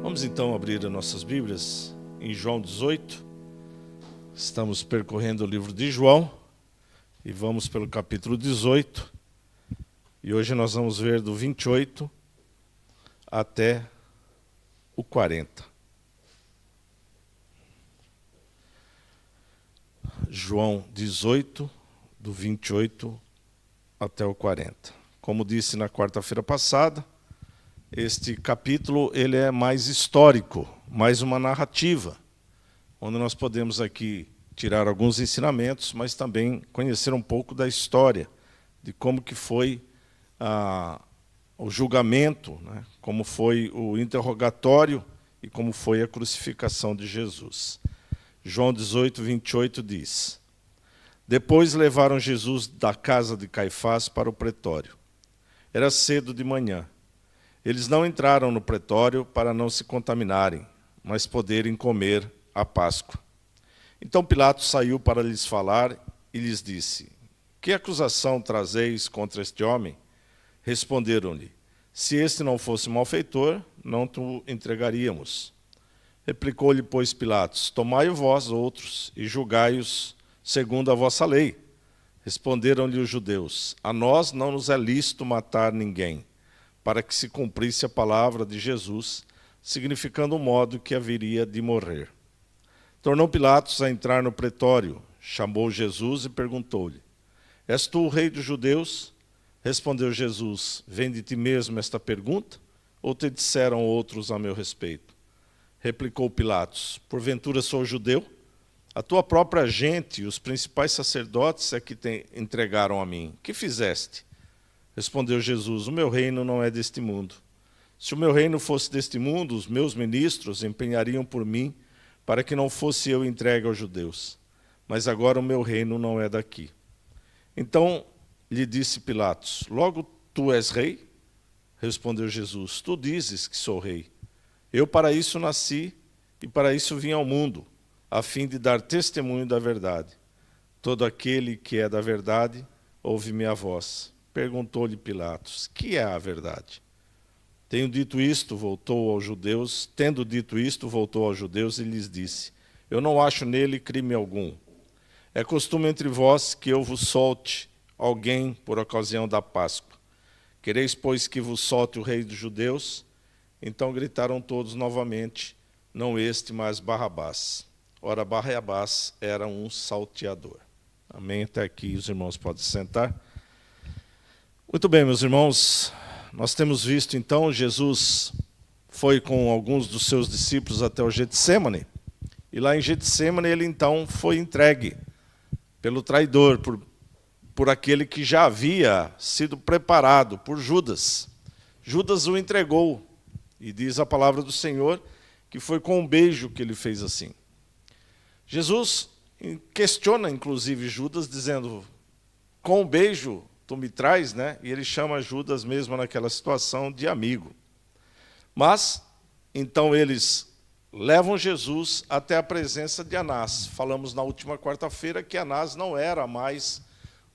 Vamos então abrir as nossas Bíblias em João 18. Estamos percorrendo o livro de João e vamos pelo capítulo 18. E hoje nós vamos ver do 28 até o 40. João 18, do 28 até o 40. Como disse na quarta-feira passada, este capítulo ele é mais histórico, mais uma narrativa, onde nós podemos aqui tirar alguns ensinamentos, mas também conhecer um pouco da história, de como que foi o julgamento, né? Como foi o interrogatório e como foi a crucificação de Jesus. João 18, 28 diz: Depois levaram Jesus da casa de Caifás para o pretório. Era cedo de manhã. Eles não entraram no pretório para não se contaminarem, mas poderem comer a Páscoa. Então Pilatos saiu para lhes falar e lhes disse: Que acusação trazeis contra este homem? Responderam-lhe: Se este não fosse malfeitor, não te entregaríamos. Replicou-lhe, pois, Pilatos: Tomai vós outros e julgai-os segundo a vossa lei. Responderam-lhe os judeus: A nós não nos é lícito matar ninguém, para que se cumprisse a palavra de Jesus, significando o modo que haveria de morrer. Tornou Pilatos a entrar no pretório, chamou Jesus e perguntou-lhe: És tu o rei dos judeus? Respondeu Jesus: Vem de ti mesmo esta pergunta, ou te disseram outros a meu respeito? Replicou Pilatos: Porventura sou judeu? A tua própria gente e os principais sacerdotes é que te entregaram a mim. Que fizeste? Respondeu Jesus: O meu reino não é deste mundo. Se o meu reino fosse deste mundo, os meus ministros empenhariam por mim para que não fosse eu entregue aos judeus. Mas agora o meu reino não é daqui. Então lhe disse Pilatos: Logo tu és rei? Respondeu Jesus: Tu dizes que sou rei. Eu para isso nasci e para isso vim ao mundo, a fim de dar testemunho da verdade. Todo aquele que é da verdade ouve minha voz. Perguntou-lhe Pilatos: Que é a verdade? Tendo dito isto, voltou aos judeus e lhes disse: Eu não acho nele crime algum. É costume entre vós que eu vos solte alguém por ocasião da Páscoa. Quereis, pois, que vos solte o rei dos judeus? Então gritaram todos novamente: Não este, mas Barrabás. Ora, Barrabás era um salteador. Amém? Até aqui os irmãos podem sentar. Muito bem, meus irmãos, nós temos visto então, Jesus foi com alguns dos seus discípulos até o Getsêmani, e lá em Getsêmani ele então foi entregue pelo traidor, por aquele que já havia sido preparado, por Judas. Judas o entregou, e diz a palavra do Senhor que foi com um beijo que ele fez assim. Jesus questiona inclusive Judas, dizendo: com um beijo tu me traz, né? E ele chama Judas mesmo naquela situação de amigo. Mas, então eles levam Jesus até a presença de Anás. Falamos na última quarta-feira que Anás não era mais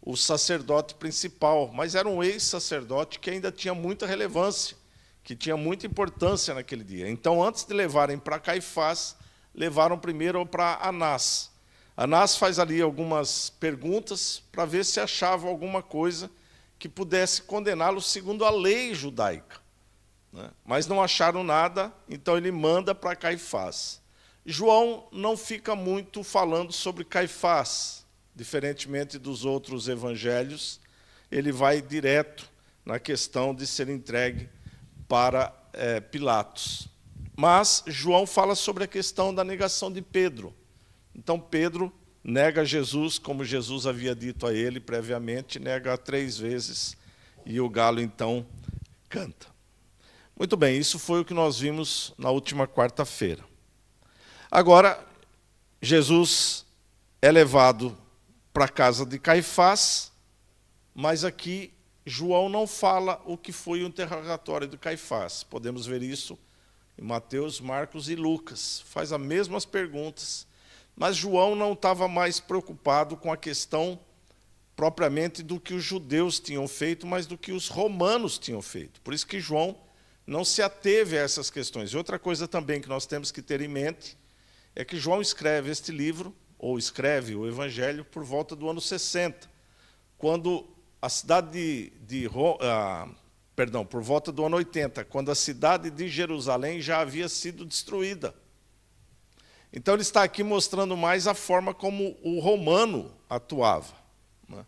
o sacerdote principal, mas era um ex-sacerdote que ainda tinha muita relevância, que tinha muita importância naquele dia. Então, antes de levarem para Caifás, levaram primeiro para Anás. Anás faz ali algumas perguntas para ver se achava alguma coisa que pudesse condená-lo segundo a lei judaica, né? Mas não acharam nada, então ele manda para Caifás. João não fica muito falando sobre Caifás, diferentemente dos outros evangelhos, ele vai direto na questão de ser entregue para Pilatos. Mas João fala sobre a questão da negação de Pedro. Então Pedro nega Jesus, como Jesus havia dito a ele previamente, nega 3 vezes, e o galo então canta. Muito bem, isso foi o que nós vimos na última quarta-feira. Agora, Jesus é levado para a casa de Caifás, mas aqui João não fala o que foi o interrogatório de Caifás. Podemos ver isso em Mateus, Marcos e Lucas. Faz as mesmas perguntas. Mas João não estava mais preocupado com a questão propriamente do que os judeus tinham feito, mas do que os romanos tinham feito. Por isso que João não se ateve a essas questões. E outra coisa também que nós temos que ter em mente é que João escreve este livro, ou escreve o Evangelho, por volta do ano 60, quando a cidade por volta do ano 80, quando a cidade de Jerusalém já havia sido destruída. Então ele está aqui mostrando mais a forma como o romano atuava, né?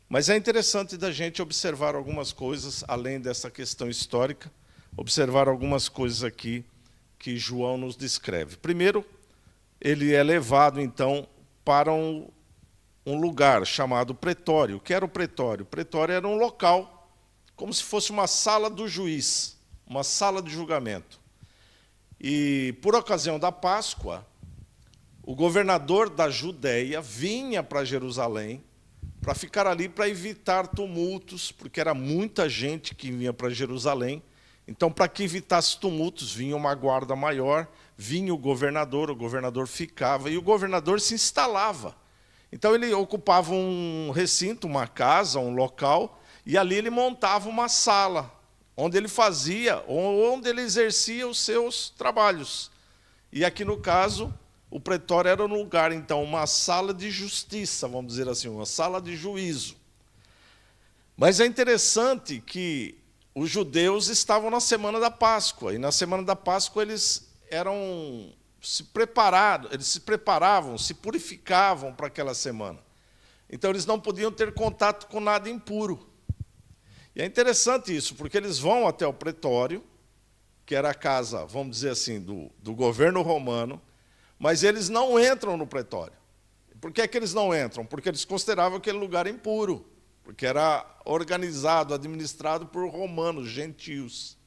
Mas é interessante da gente observar algumas coisas, além dessa questão histórica, observar algumas coisas aqui que João nos descreve. Primeiro, ele é levado, então, para um lugar chamado pretório. O que era o pretório? O pretório era um local, como se fosse uma sala do juiz, uma sala de julgamento. E, por ocasião da Páscoa, o governador da Judéia vinha para Jerusalém para ficar ali para evitar tumultos, porque era muita gente que vinha para Jerusalém. Então, para que evitasse tumultos, vinha uma guarda maior, vinha o governador ficava, e o governador se instalava. Então, ele ocupava um recinto, uma casa, um local, e ali ele montava uma sala, onde ele fazia, onde ele exercia os seus trabalhos. E aqui, no caso, o pretório era um lugar, então, uma sala de justiça, vamos dizer assim, uma sala de juízo. Mas é interessante que os judeus estavam na semana da Páscoa, e na semana da Páscoa eles se preparavam, se purificavam para aquela semana. Então eles não podiam ter contato com nada impuro. E é interessante isso, porque eles vão até o pretório, que era a casa, vamos dizer assim, do governo romano, mas eles não entram no pretório. Por que é que eles não entram? Porque eles consideravam aquele lugar impuro, porque era organizado, administrado por romanos, gentios.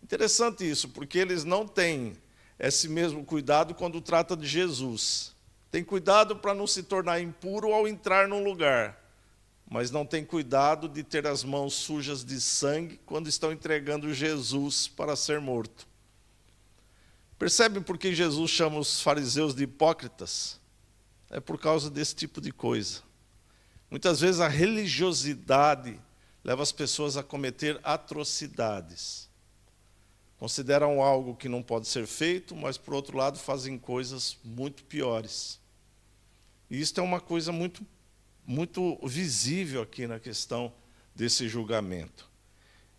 Interessante isso, porque eles não têm esse mesmo cuidado quando trata de Jesus. Tem cuidado para não se tornar impuro ao entrar num lugar, mas não tem cuidado de ter as mãos sujas de sangue quando estão entregando Jesus para ser morto. Percebem por que Jesus chama os fariseus de hipócritas? É por causa desse tipo de coisa. Muitas vezes a religiosidade leva as pessoas a cometer atrocidades. Consideram algo que não pode ser feito, mas, por outro lado, fazem coisas muito piores. E isso é uma coisa muito, muito visível aqui na questão desse julgamento.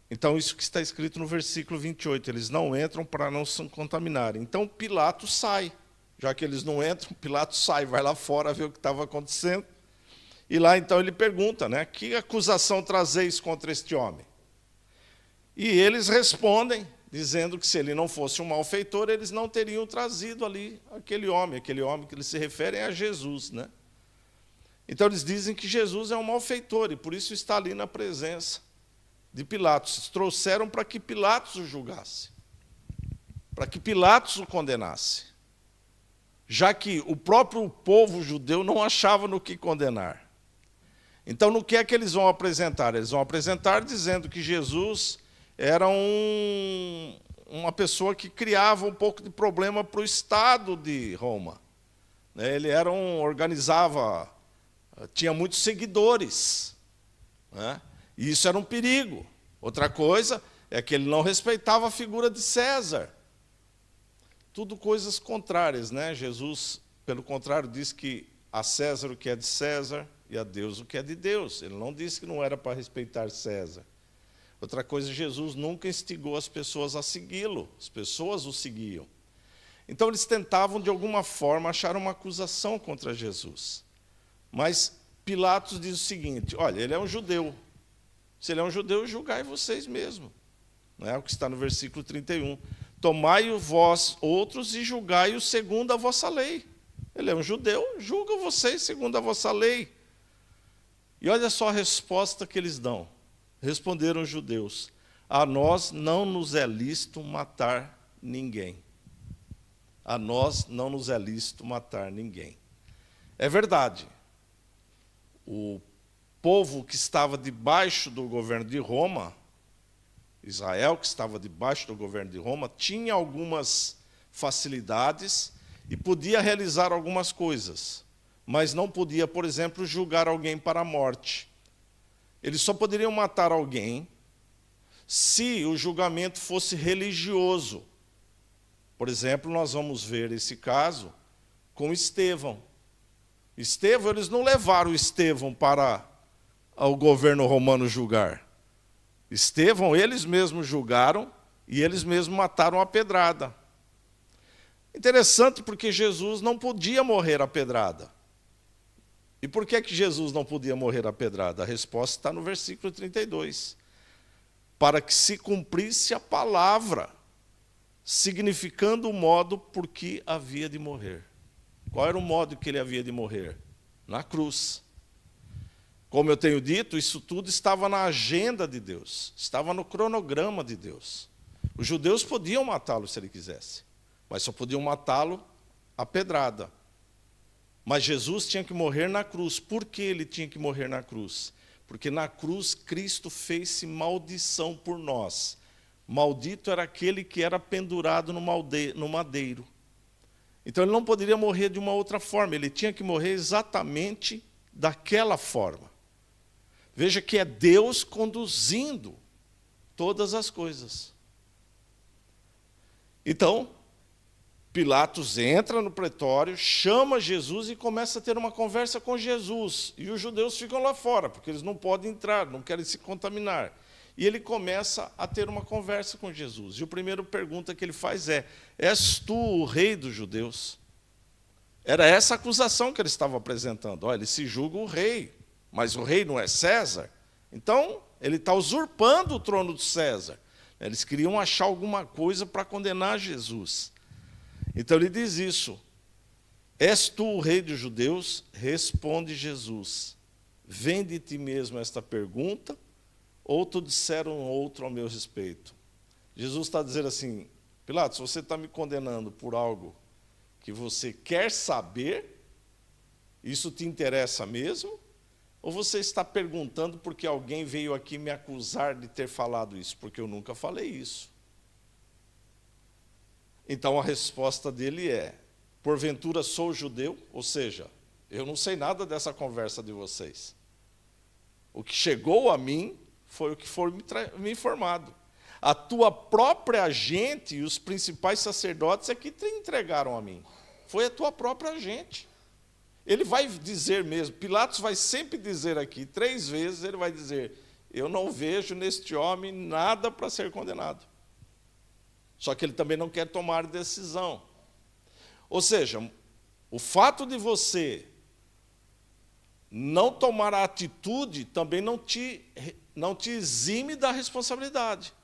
Então, isso que está escrito no versículo 28, eles não entram para não se contaminarem. Então, Pilatos sai. Já que eles não entram, Pilatos sai, vai lá fora ver o que estava acontecendo. E lá, então, ele pergunta, né, que acusação trazeis contra este homem? E eles respondem, dizendo que se ele não fosse um malfeitor, eles não teriam trazido ali aquele homem que eles se referem a Jesus, né? Então, eles dizem que Jesus é um malfeitor, e por isso está ali na presença de Pilatos. Trouxeram para que Pilatos o julgasse, para que Pilatos o condenasse, já que o próprio povo judeu não achava no que condenar. Então, no que é que eles vão apresentar? Eles vão apresentar dizendo que Jesus era uma pessoa que criava um pouco de problema para o Estado de Roma. Ele organizava, tinha muitos seguidores, né? E isso era um perigo. Outra coisa é que ele não respeitava a figura de César. Tudo coisas contrárias, né? Jesus, pelo contrário, diz que a César o que é de César e a Deus o que é de Deus. Ele não disse que não era para respeitar César. Outra coisa, Jesus nunca instigou as pessoas a segui-lo. As pessoas o seguiam. Então, eles tentavam, de alguma forma, achar uma acusação contra Jesus. Mas Pilatos diz o seguinte, olha, ele é um judeu. Se ele é um judeu, julgai vocês mesmos. Não é o que está no versículo 31. Tomai-o vós outros e julgai-o segundo a vossa lei. Ele é um judeu, julga vocês segundo a vossa lei. E olha só a resposta que eles dão. Responderam os judeus, a nós não nos é lícito matar ninguém. A nós não nos é lícito matar ninguém. É verdade. O povo que estava debaixo do governo de Roma, Israel, que estava debaixo do governo de Roma, tinha algumas facilidades e podia realizar algumas coisas, mas não podia, por exemplo, julgar alguém para a morte. Eles só poderiam matar alguém se o julgamento fosse religioso. Por exemplo, nós vamos ver esse caso com Estevão. Estevão, eles não levaram Estevão para o governo romano julgar. Estevão, eles mesmos julgaram e eles mesmos mataram a pedrada. Interessante porque Jesus não podia morrer a pedrada. E por que Jesus não podia morrer a pedrada? A resposta está no versículo 32. Para que se cumprisse a palavra, significando o modo por que havia de morrer. Qual era o modo que ele havia de morrer? Na cruz. Como eu tenho dito, isso tudo estava na agenda de Deus, estava no cronograma de Deus. Os judeus podiam matá-lo se ele quisesse, mas só podiam matá-lo a pedrada. Mas Jesus tinha que morrer na cruz. Por que ele tinha que morrer na cruz? Porque na cruz Cristo fez-se maldição por nós. Maldito era aquele que era pendurado no madeiro. Então ele não poderia morrer de uma outra forma, ele tinha que morrer exatamente daquela forma. Veja que é Deus conduzindo todas as coisas. Então, Pilatos entra no pretório, chama Jesus e começa a ter uma conversa com Jesus. E os judeus ficam lá fora, porque eles não podem entrar, não querem se contaminar. E ele começa a ter uma conversa com Jesus. E a primeira pergunta que ele faz é: és tu o rei dos judeus? Era essa a acusação que ele estava apresentando. Olha, ele se julga o rei, mas o rei não é César. Então, ele está usurpando o trono de César. Eles queriam achar alguma coisa para condenar Jesus. Então ele diz isso: és tu o rei dos judeus? Responde Jesus: vem de ti mesmo esta pergunta, ou tu disseram outro ao meu respeito? Jesus está dizendo assim: Pilatos, você está me condenando por algo que você quer saber? Isso te interessa mesmo? Ou você está perguntando porque alguém veio aqui me acusar de ter falado isso? Porque eu nunca falei isso. Então a resposta dele é: porventura sou judeu? Ou seja, eu não sei nada dessa conversa de vocês. O que chegou a mim foi o que foi me informado. A tua própria gente e os principais sacerdotes é que te entregaram a mim. Foi a tua própria gente. Ele vai dizer mesmo, Pilatos vai sempre dizer aqui, 3 vezes ele vai dizer: eu não vejo neste homem nada para ser condenado. Só que ele também não quer tomar decisão. Ou seja, o fato de você não tomar a atitude também não te exime da responsabilidade.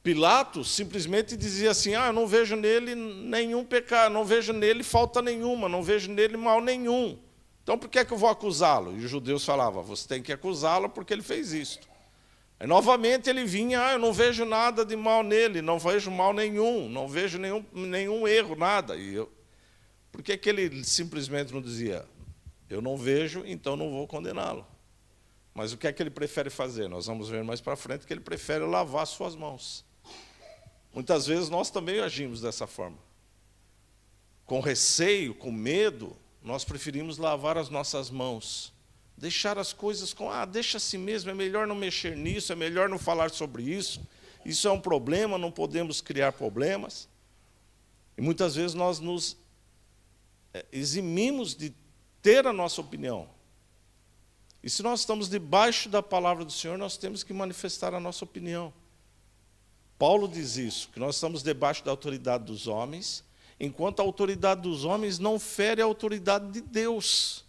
Pilatos simplesmente dizia assim: eu não vejo nele nenhum pecado, não vejo nele falta nenhuma, não vejo nele mal nenhum. Então por que é que eu vou acusá-lo? E os judeus falavam: você tem que acusá-lo porque ele fez isto. Aí novamente ele vinha: eu não vejo nada de mal nele, não vejo mal nenhum, não vejo nenhum erro, nada. Por que que ele simplesmente não dizia: eu não vejo, então não vou condená-lo? Mas o que é que ele prefere fazer? Nós vamos ver mais para frente que ele prefere lavar suas mãos. Muitas vezes nós também agimos dessa forma. Com receio, com medo, nós preferimos lavar as nossas mãos. Deixar as coisas deixa assim mesmo, é melhor não mexer nisso, é melhor não falar sobre isso. Isso é um problema, não podemos criar problemas. E muitas vezes nós nos eximimos de ter a nossa opinião. E se nós estamos debaixo da palavra do Senhor, nós temos que manifestar a nossa opinião. Paulo diz isso, que nós estamos debaixo da autoridade dos homens, enquanto a autoridade dos homens não fere a autoridade de Deus.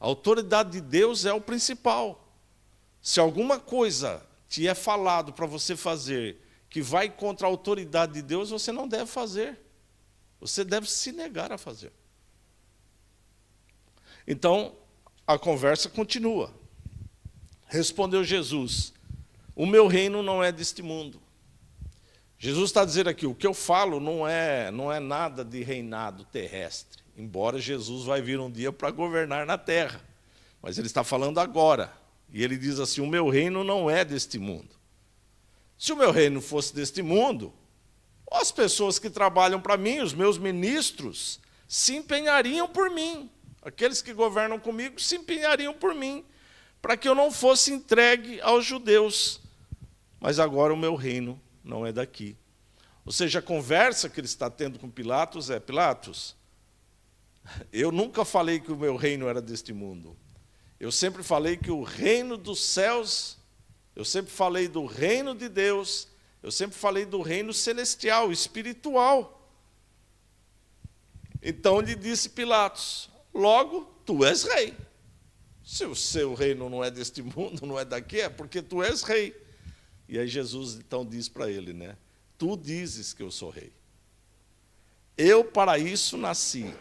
A autoridade de Deus é o principal. Se alguma coisa te é falado para você fazer que vai contra a autoridade de Deus, você não deve fazer. Você deve se negar a fazer. Então, a conversa continua. Respondeu Jesus: o meu reino não é deste mundo. Jesus está dizendo aqui: o que eu falo não é nada de reinado terrestre, embora Jesus vai vir um dia para governar na terra. Mas ele está falando agora. E ele diz assim: o meu reino não é deste mundo. Se o meu reino fosse deste mundo, as pessoas que trabalham para mim, os meus ministros, se empenhariam por mim. Aqueles que governam comigo se empenhariam por mim, para que eu não fosse entregue aos judeus. mas agora o meu reino não é daqui. Ou seja, a conversa que ele está tendo com Pilatos é: Pilatos, eu nunca falei que o meu reino era deste mundo. Eu sempre falei que o reino dos céus, eu sempre falei do reino de Deus, eu sempre falei do reino celestial, espiritual. Então lhe disse Pilatos: logo, tu és rei. Se o seu reino não é deste mundo, não é daqui, é porque tu és rei. E aí Jesus então diz para ele, né? Tu dizes que eu sou rei. Eu para isso nasci.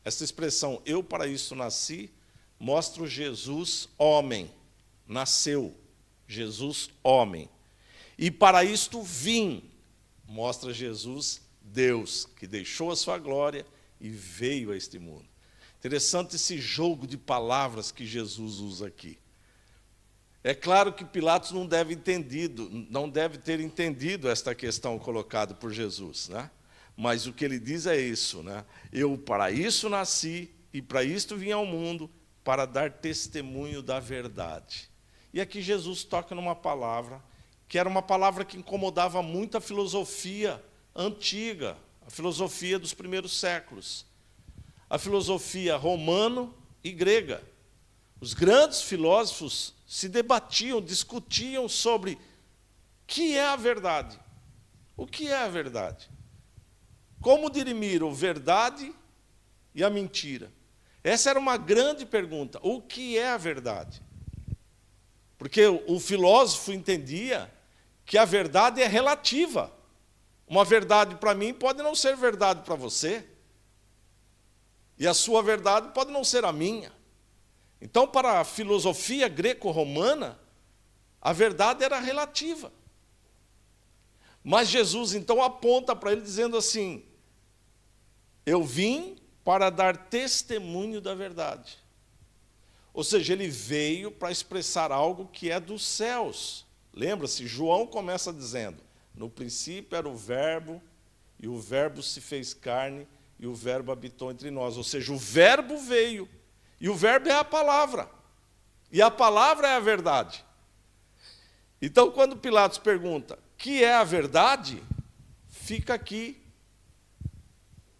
Essa expressão, eu para isso nasci, mostra o Jesus homem. Nasceu. Jesus homem. E para isto vim. Mostra Jesus Deus, que deixou a sua glória e veio a este mundo. Interessante esse jogo de palavras que Jesus usa aqui. É claro que Pilatos não deve ter entendido esta questão colocada por Jesus, né? Mas o que ele diz é isso, né? Eu para isso nasci e para isto vim ao mundo, para dar testemunho da verdade. E aqui Jesus toca numa palavra, que era uma palavra que incomodava muito a filosofia antiga, a filosofia dos primeiros séculos. A filosofia romano e grega. Os grandes filósofos se debatiam, discutiam sobre o que é a verdade. O que é a verdade? Como dirimir a verdade e a mentira? Essa era uma grande pergunta. O que é a verdade? Porque o filósofo entendia que a verdade é relativa. Uma verdade para mim pode não ser verdade para você. E a sua verdade pode não ser a minha. Então, para a filosofia greco-romana, a verdade era relativa. Mas Jesus, então, aponta para ele dizendo assim: eu vim para dar testemunho da verdade. Ou seja, ele veio para expressar algo que é dos céus. Lembra-se, João começa dizendo: no princípio era o Verbo, e o Verbo se fez carne, e o Verbo habitou entre nós. Ou seja, o Verbo veio. E o Verbo é a palavra. E a palavra é a verdade. Então, quando Pilatos pergunta: que é a verdade? Fica aqui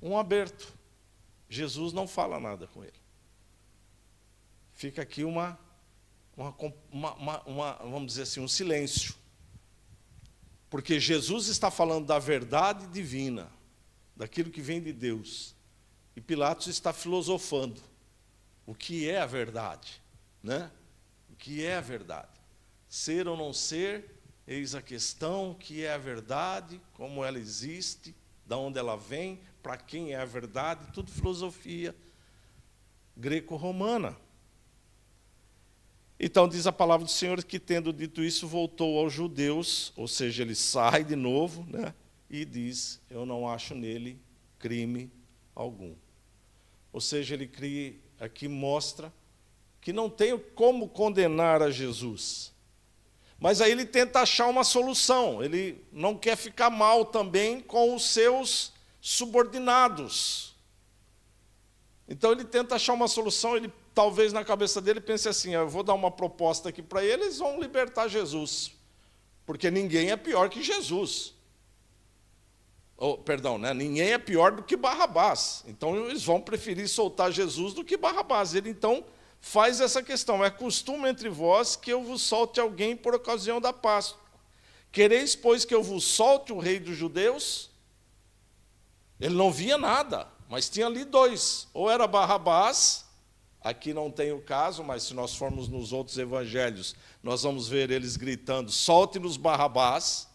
um aberto. Jesus não fala nada com ele. Fica aqui vamos dizer assim, um silêncio. Porque Jesus está falando da verdade divina, daquilo que vem de Deus. E Pilatos está filosofando. O que é a verdade? Né? O que é a verdade? Ser ou não ser, eis a questão: o que é a verdade, como ela existe, de onde ela vem, para quem é a verdade, tudo filosofia greco-romana. Então diz a palavra do Senhor que, tendo dito isso, voltou aos judeus, ou seja, ele sai de novo, né, e diz: eu não acho nele crime algum. Ou seja, ele aqui mostra que não tem como condenar a Jesus. Mas aí ele tenta achar uma solução. Ele não quer ficar mal também com os seus subordinados. Então ele tenta achar uma solução. Ele, talvez na cabeça dele, pense assim: eu vou dar uma proposta aqui para eles, vão libertar Jesus. Porque ninguém é pior que Jesus. Ninguém é pior do que Barrabás. Então eles vão preferir soltar Jesus do que Barrabás. Ele então faz essa questão: é costume entre vós que eu vos solte alguém por ocasião da Páscoa. Quereis, pois, que eu vos solte o rei dos judeus? Ele não via nada, mas tinha ali dois. Ou era Barrabás, aqui não tem o caso, mas se nós formos nos outros evangelhos, nós vamos ver eles gritando: solte-nos Barrabás.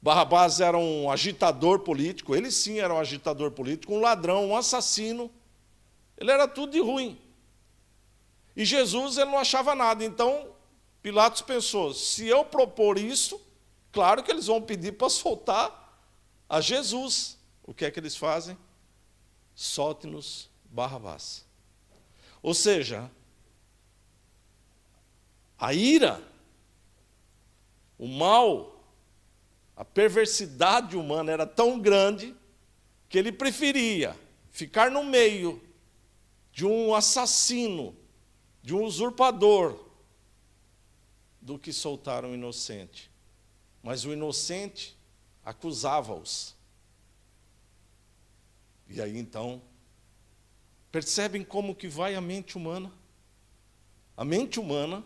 Barrabás era um agitador político, ele sim era um agitador político, um ladrão, um assassino. Ele era tudo de ruim. E Jesus, ele não achava nada. Então, Pilatos pensou: se eu propor isso, claro que eles vão pedir para soltar a Jesus. O que é que eles fazem? Solte-nos Barrabás. Ou seja, a ira, o mal, a perversidade humana era tão grande que ele preferia ficar no meio de um assassino, de um usurpador, do que soltar um inocente. mas o inocente acusava-os. E aí então, percebem como que vai a mente humana? A mente humana,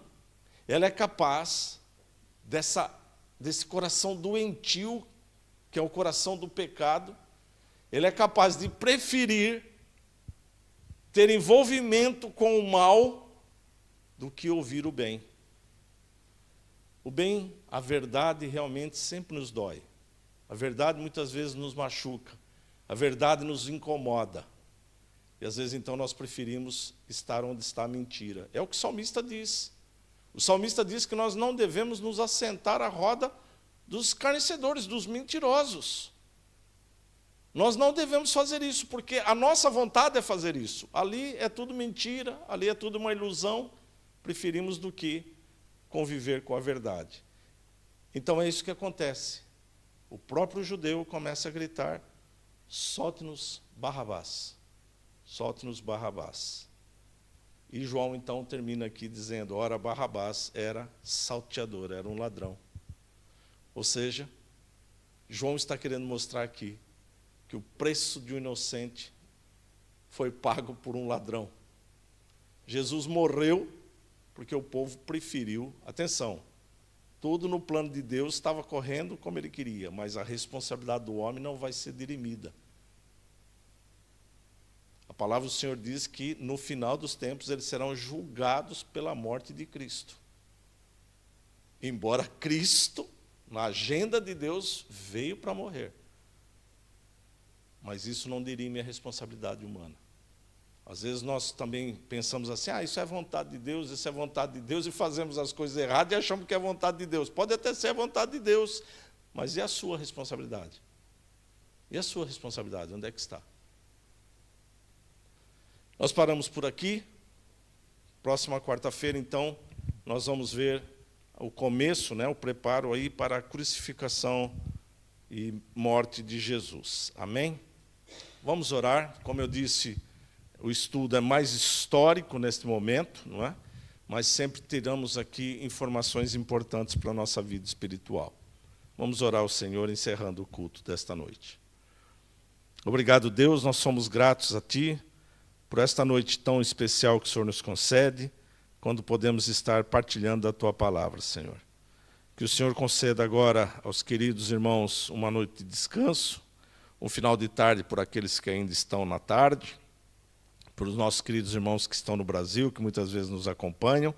ela é capaz desse coração doentio, que é o coração do pecado, ele é capaz de preferir ter envolvimento com o mal do que ouvir o bem. O bem, a verdade realmente sempre nos dói. A verdade muitas vezes nos machuca. A verdade nos incomoda. E às vezes então nós preferimos estar onde está a mentira. É o que o salmista diz. O salmista diz que nós não devemos nos assentar à roda dos escarnecedores, dos mentirosos. Nós não devemos fazer isso, porque a nossa vontade é fazer isso. Ali é tudo mentira, ali é tudo uma ilusão. Preferimos do que conviver com a verdade. Então é isso que acontece. O próprio judeu começa a gritar: solte-nos Barrabás. Solte-nos Barrabás. E João então termina aqui dizendo: ora, Barrabás era salteador, era um ladrão. Ou seja, João está querendo mostrar aqui que o preço de um inocente foi pago por um ladrão. Jesus morreu porque o povo preferiu, atenção, tudo no plano de Deus estava correndo como ele queria, mas a responsabilidade do homem não vai ser dirimida. A palavra do Senhor diz que no final dos tempos eles serão julgados pela morte de Cristo. Embora Cristo, na agenda de Deus, veio para morrer. Mas isso não dirime a responsabilidade humana. Às vezes nós também pensamos assim: isso é vontade de Deus, isso é vontade de Deus, e fazemos as coisas erradas e achamos que é vontade de Deus. Pode até ser a vontade de Deus, mas e a sua responsabilidade? E a sua responsabilidade, onde é que está? Nós paramos por aqui. Próxima quarta-feira, então, nós vamos ver o começo, o preparo aí para a crucificação e morte de Jesus. Amém? Vamos orar. Como eu disse, o estudo é mais histórico neste momento, não é? Mas sempre teremos aqui informações importantes para a nossa vida espiritual. Vamos orar ao Senhor, encerrando o culto desta noite. Obrigado, Deus, nós somos gratos a Ti por esta noite tão especial que o Senhor nos concede, quando podemos estar partilhando a Tua palavra, Senhor. Que o Senhor conceda agora aos queridos irmãos uma noite de descanso, um final de tarde por aqueles que ainda estão na tarde, para os nossos queridos irmãos que estão no Brasil, que muitas vezes nos acompanham,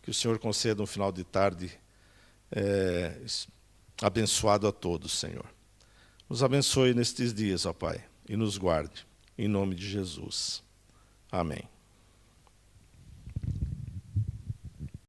que o Senhor conceda um final de tarde abençoado a todos, Senhor. Nos abençoe nestes dias, ó Pai, e nos guarde, em nome de Jesus. Amém.